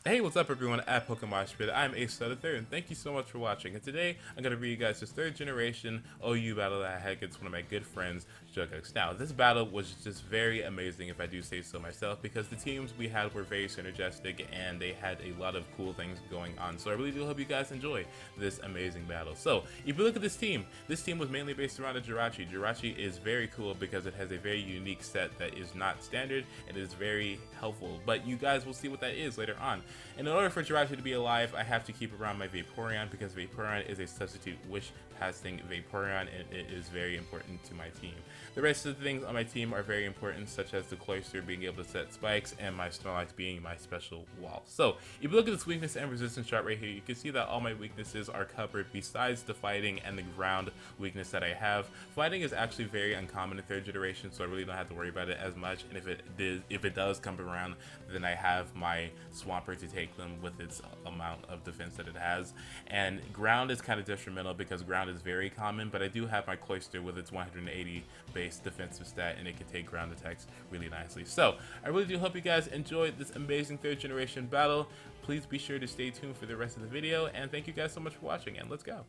Hey, what's up everyone at PokeMoshPit? I'm AceStarThe3rd and thank you so much for watching. And today I'm going to bring you guys this 3rd generation OU battle that I had against one of my good friends, ScHoGux. Now, this battle was just very amazing if I do say so myself, because the teams we had were very synergistic and they had a lot of cool things going on. So I really do hope you guys enjoy this amazing battle. So, if you look at this team was mainly based around a Jirachi. Jirachi is very cool because it has a very unique set that is not standard and is very helpful. But you guys will see what that is later on. And in order for Jirachi to be alive, I have to keep around my Vaporeon because Vaporeon is a substitute wish casting Vaporeon and it is very important to my team. The rest of the things on my team are very important, such as the Cloyster being able to set spikes and my Snorlax being my special wall. So if you look at this weakness and resistance chart right here, you can see that all my weaknesses are covered besides the fighting and the ground weakness that I have. Fighting is actually very uncommon in 3rd generation, so I really don't have to worry about it as much, and if it does come around, then I have my Swampert to take them with its amount of defense that it has. And ground is kind of detrimental because ground is very common, but I do have my Cloyster with its 180 base defensive stat, and it can take ground attacks really nicely. So I really do hope you guys enjoyed this amazing 3rd generation battle. Please be sure to stay tuned for the rest of the video, and thank you guys so much for watching, and let's go.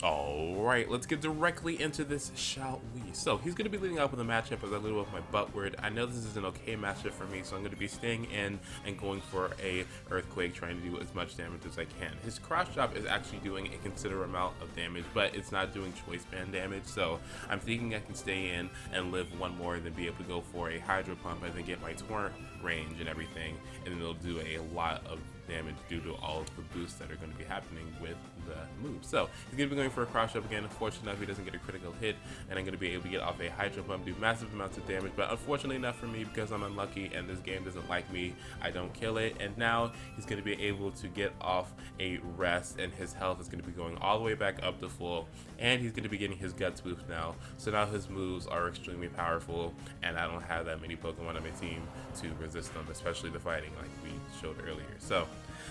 Alright, let's get directly into this, shall we? So, he's going to be leading up with a matchup as I lead with my butt word. I know this is an okay matchup for me, so I'm going to be staying in and going for a Earthquake, trying to do as much damage as I can. His cross chop is actually doing a considerable amount of damage, but it's not doing choice band damage, so I'm thinking I can stay in and live one more and then be able to go for a Hydro Pump and then get my Torrent range and everything, and then it'll do a lot of damage due to all of the boosts that are going to be happening with the move. So he's going to be going for a cross up again. Unfortunately enough, he doesn't get a critical hit, and I'm going to be able to get off a Hydro Pump, do massive amounts of damage, but unfortunately enough for me, because I'm unlucky and this game doesn't like me, I don't kill it. And now he's going to be able to get off a rest, and his health is going to be going all the way back up to full, and he's going to be getting his guts boost now. So now his moves are extremely powerful, and I don't have that many Pokemon on my team to resist them, especially the fighting like we showed earlier. So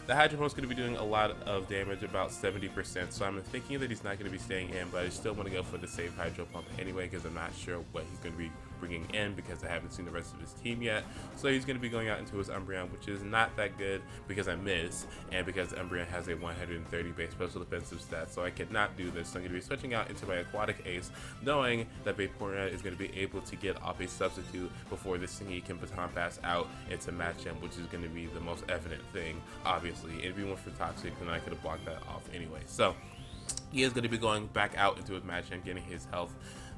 the Hydro Pump is going to be doing a lot of damage, about 70%, so I'm thinking that he's not going to be staying in, but I still want to go for the safe Hydro Pump anyway because I'm not sure what he's going to be bringing in because I haven't seen the rest of his team yet. So he's going to be going out into his Umbreon, which is not that good because I miss, and because Umbreon has a 130 base special defensive stat, so I cannot do this. So I'm going to be switching out into my Aquatic Ace, knowing that Vaporeon is going to be able to get off a substitute before this thingy can baton pass out into match him, which is going to be the most evident thing, obviously. If he went for Toxic, then I could have blocked that off anyway. So he is going to be going back out into his match and getting his health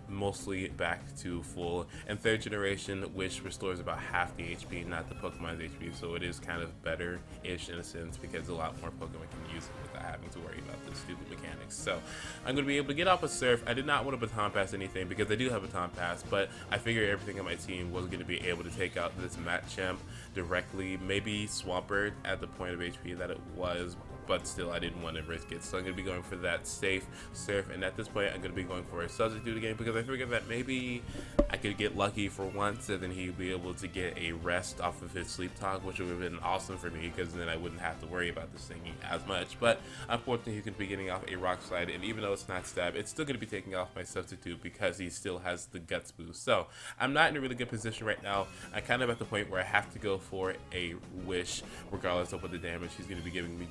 mostly back to full, and 3rd generation Wish restores about half the HP, not the Pokemon's HP, so it is kind of better-ish in a sense because a lot more Pokemon can use it without having to worry about the stupid mechanics. So I'm going to be able to get off a Surf. I did not want to baton pass anything because I do have a baton pass, but I figured everything on my team was going to be able to take out this Machamp directly, maybe Swampert at the point of HP that it was, but still I didn't want to risk it. So I'm going to be going for that safe Surf, and at this point I'm going to be going for a substitute again because I figured that maybe I could get lucky for once and then he'd be able to get a rest off of his Sleep Talk, which would have been awesome for me because then I wouldn't have to worry about this thing as much. But unfortunately he's going to be getting off a Rock Slide, and even though it's not stab, it's still going to be taking off my substitute because he still has the Guts boost. So I'm not in a really good position right now. I'm kind of at the point where I have to go for a Wish regardless of what the damage he's going to be giving me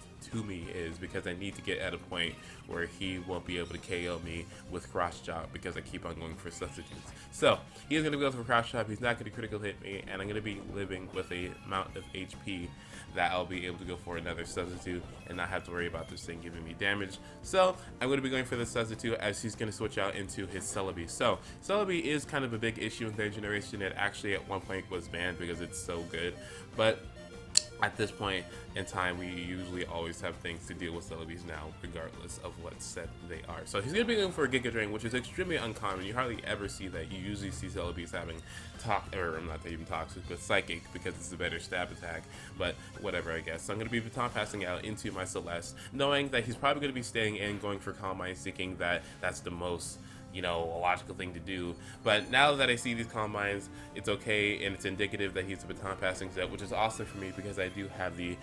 is, because I need to get at a point where he won't be able to KO me with Cross Chop because I keep on going for substitutes. So he's going to go for Cross Chop, he's not going to critical hit me, and I'm going to be living with a amount of HP that I'll be able to go for another substitute and not have to worry about this thing giving me damage. So I'm going to be going for the substitute as he's going to switch out into his Celebi. So Celebi is kind of a big issue in 3rd generation. It actually at one point was banned because it's so good, but at this point in time, we usually always have things to deal with Celebes now, regardless of what set they are. So he's going to be going for a Giga Drain, which is extremely uncommon. You hardly ever see that. You usually see Celebes having not even Toxic, but Psychic, because it's a better stab attack, but whatever, I guess. So I'm going to be baton passing out into my Celeste, knowing that he's probably going to be staying in, going for Calm Mind, thinking that that's the most you know, a logical thing to do. But now that I see these combines, it's okay, and it's indicative that he's a baton passing set, which is awesome for me because I do have the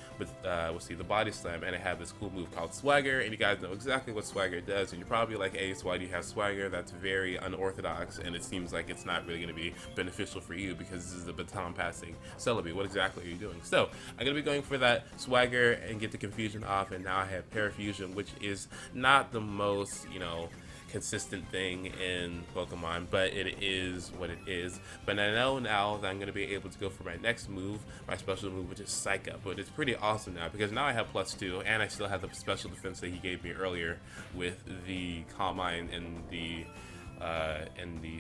the body slam, and I have this cool move called swagger, and you guys know exactly what swagger does, and you're probably like, Ace, why do you have swagger? That's very unorthodox, and it seems like it's not really going to be beneficial for you because this is a baton passing Celebi. What exactly are you doing? So I'm going to be going for that swagger and get the confusion off, and now I have parafusion, which is not the most, you know, consistent thing in Pokemon, but it is what it is. But I know now that I'm going to be able to go for my next move, my special move, which is Psych Up. But it's pretty awesome now because now I have +2, and I still have the special defense that he gave me earlier with the Calm Mind and the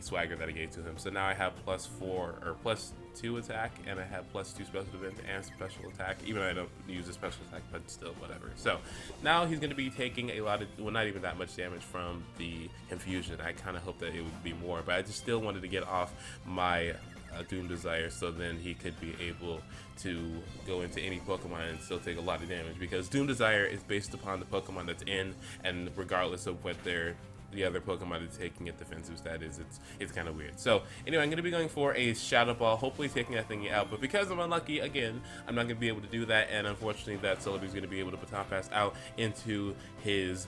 swagger that I gave to him. So now I have +4 or +2 attack, and I have +2 special defense and special attack, even though I don't use a special attack, but still whatever. So now he's going to be taking a lot of, well, not even that much damage from the confusion. I kind of hope that it would be more, but I just still wanted to get off my Doom Desire, so then he could be able to go into any Pokemon and still take a lot of damage, because Doom Desire is based upon the Pokemon that's in, and regardless of what the other Pokemon is taking a defensive stat is, it's kind of weird. So anyway, I'm going to be going for a Shadow Ball, hopefully taking that thingy out, but because I'm unlucky again, I'm not going to be able to do that, and unfortunately that Celebi is going to be able to baton pass out into his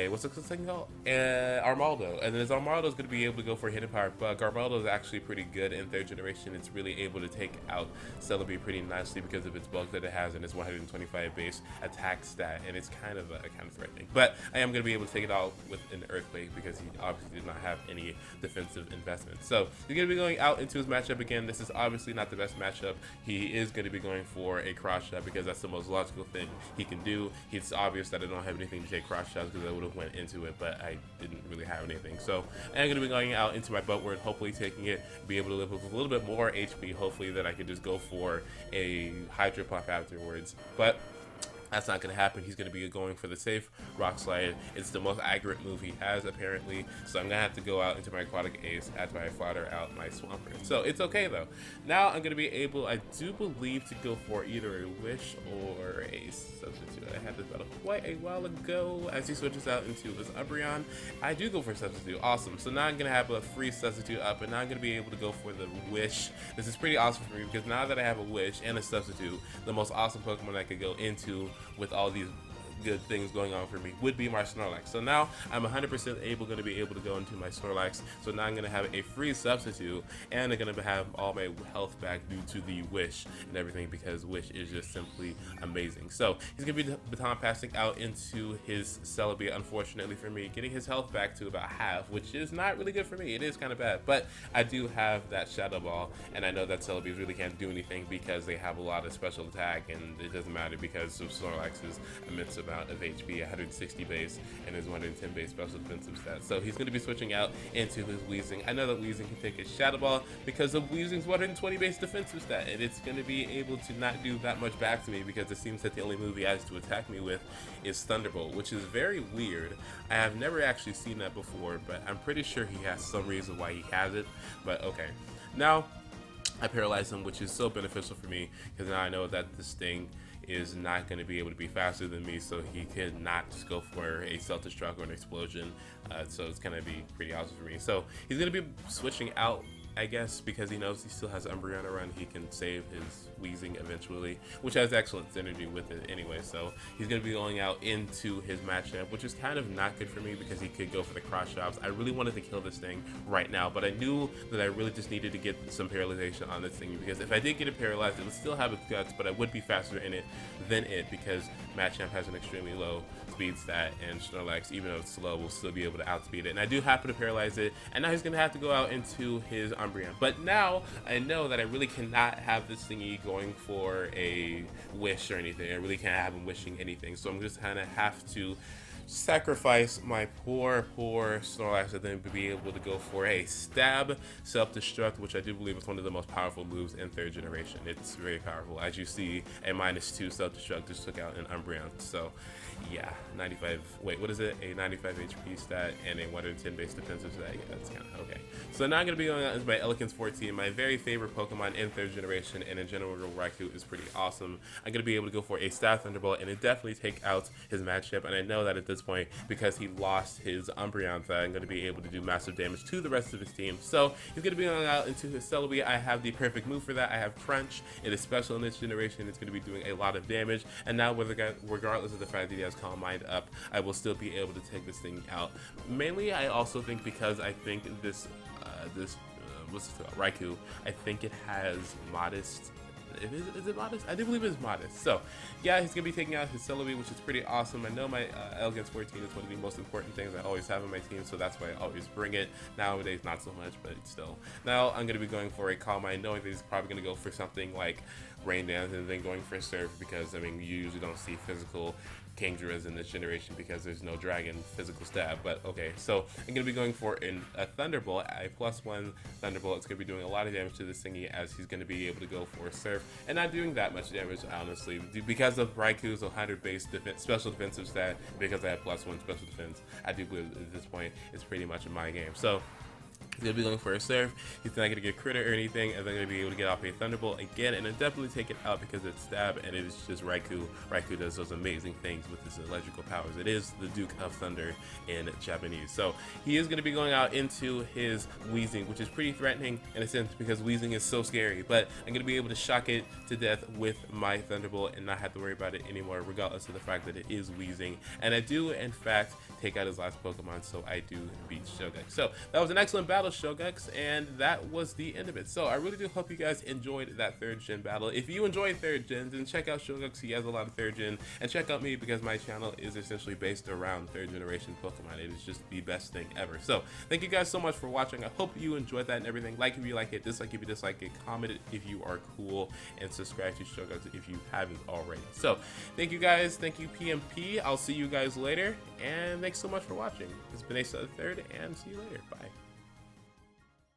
what's the thing called? Armaldo. And then his Armaldo is going to be able to go for a Hidden Power Bug. Armaldo is actually pretty good in 3rd generation. It's really able to take out Celebi pretty nicely because of its bug that it has and its 125 base attack stat, and it's kind of threatening. But I am going to be able to take it out with an Earthquake because he obviously did not have any defensive investment. So he's going to be going out into his matchup again. This is obviously not the best matchup. He is going to be going for a cross shot because that's the most logical thing he can do. It's obvious that I don't have anything to take cross shots because I would have went into it, but I didn't really have anything. So I'm going to be going out into my butt word, hopefully taking it, be able to live with a little bit more HP, hopefully that I could just go for a Hydro Pump afterwards. But that's not going to happen. He's going to be going for the safe Rock Slide. It's the most accurate move he has, apparently. So I'm going to have to go out into my Aquatic Ace after I flatter out my Swampert. So it's okay, though. Now I'm going to be able, I do believe, to go for either a Wish or a Substitute. I had this battle quite a while ago. As he switches out into his Umbreon, I do go for a Substitute. Awesome. So now I'm going to have a free Substitute up, and now I'm going to be able to go for the Wish. This is pretty awesome for me because now that I have a Wish and a Substitute, the most awesome Pokemon I could go into with all these good things going on for me would be my Snorlax. So now I'm 100% going to be able to go into my Snorlax. So now I'm going to have a free substitute, and I'm going to have all my health back due to the Wish and everything, because Wish is just simply amazing. So he's going to be baton passing out into his Celebi, unfortunately for me, getting his health back to about half, which is not really good for me. It is kind of bad, but I do have that Shadow Ball, and I know that Celebi really can't do anything because they have a lot of special attack, and it doesn't matter because of Snorlax's immense amount of HP, 160 base, and his 110 base special defensive stats. So he's going to be switching out into his Weezing. I know that Weezing can take a Shadow Ball because of Weezing's 120 base defensive stat, and it's going to be able to not do that much back to me because it seems that the only move he has to attack me with is Thunderbolt, which is very weird. I have never actually seen that before, but I'm pretty sure he has some reason why he has it, but okay. Now, I paralyze him, which is so beneficial for me because now I know that this thing is not going to be able to be faster than me, so he can not just go for a self-destruct or an explosion. So it's going to be pretty awesome for me. So he's going to be switching out, I guess, because he knows he still has Umbreon around. He can save his Weezing eventually, which has excellent synergy with it anyway. So he's going to be going out into his Machamp, which is kind of not good for me because he could go for the cross shops. I really wanted to kill this thing right now, but I knew that I really just needed to get some paralyzation on this thing, because if I did get it paralyzed, it would still have its guts, but I would be faster in it than it, because Machamp has an extremely low speed stat, and Snorlax, even though it's slow, will still be able to outspeed it. And I do happen to paralyze it, and now he's going to have to go out into his Umbreon. But now I know that I really cannot have this thingy going for a wish or anything. I really can't have him wishing anything. So I'm just kind of have to sacrifice my poor Snorlax and then be able to go for a stab self-destruct, which I do believe is one of the most powerful moves in 3rd generation. It's very powerful. As you see, a -2 self-destruct just took out an Umbreon. So yeah, 95, wait, what is it? A 95 HP stat and a 110 base defensive stat. Yeah, that's kind of okay. So now I'm going to be going out into my Elekins 14, my very favorite Pokemon in 3rd generation, and in general, Raikou is pretty awesome. I'm going to be able to go for a Staff Thunderbolt, and it definitely take out his Machamp, and I know that it does this point because he lost his Umbreon that I'm going to be able to do massive damage to the rest of his team. So he's going to be going out into his Celebi. I have the perfect move for that. I have Crunch. It is special in this generation. It's going to be doing a lot of damage. And now, regardless of the fact that he has Calm Mind up, I will still be able to take this thing out. Mainly, I also think because I think this what's it called? Raikou, I think it has modest. Is it modest? I do believe it's modest. So, yeah, he's going to be taking out his Celebi, which is pretty awesome. I know my Elegance 14 is one of the most important things I always have on my team, so that's why I always bring it. Nowadays, not so much, but still. Now, I'm going to be going for a Calm Mind, knowing that he's probably going to go for something like Rain Dance and then going for a Surf, because, I mean, you usually don't see physical Kingdras in this generation because there's no dragon physical stab. But okay, so I'm going to be going for a Thunderbolt, a +1 Thunderbolt. It's going to be doing a lot of damage to this thingy, as he's going to be able to go for a Surf and not doing that much damage, honestly, because of Raikou's 100 base special defensive stat. Because I have +1 special defense, I do believe at this point it's pretty much in my game. So he's going to be going for a Surf. He's not going to get critter or anything, and then going to be able to get off a Thunderbolt again, and then definitely take it out because it's stab, and it is just Raikou. Raikou does those amazing things with his electrical powers. It is the Duke of Thunder in Japanese. So he is going to be going out into his Weezing, which is pretty threatening in a sense because Weezing is so scary, but I'm going to be able to shock it to death with my Thunderbolt and not have to worry about it anymore, regardless of the fact that it is Weezing. And I do, in fact, take out his last Pokemon, so I do beat ScHoGux. So that was an excellent battle, ScHoGux, and that was the end of it. So I really do hope you guys enjoyed that 3rd gen battle. If you enjoyed 3rd gen, then check out ScHoGux. He has a lot of 3rd gen, and check out me because my channel is essentially based around 3rd generation Pokemon. It is just the best thing ever. So thank you guys so much for watching. I hope you enjoyed that and everything. Like if you like it, dislike if you dislike it, comment it if you are cool, and subscribe to ScHoGux if you haven't already. So thank you guys. Thank you, PMP. I'll see you guys later, and thanks so much for watching. This has been AceStarThe3rd, and see you later. Bye.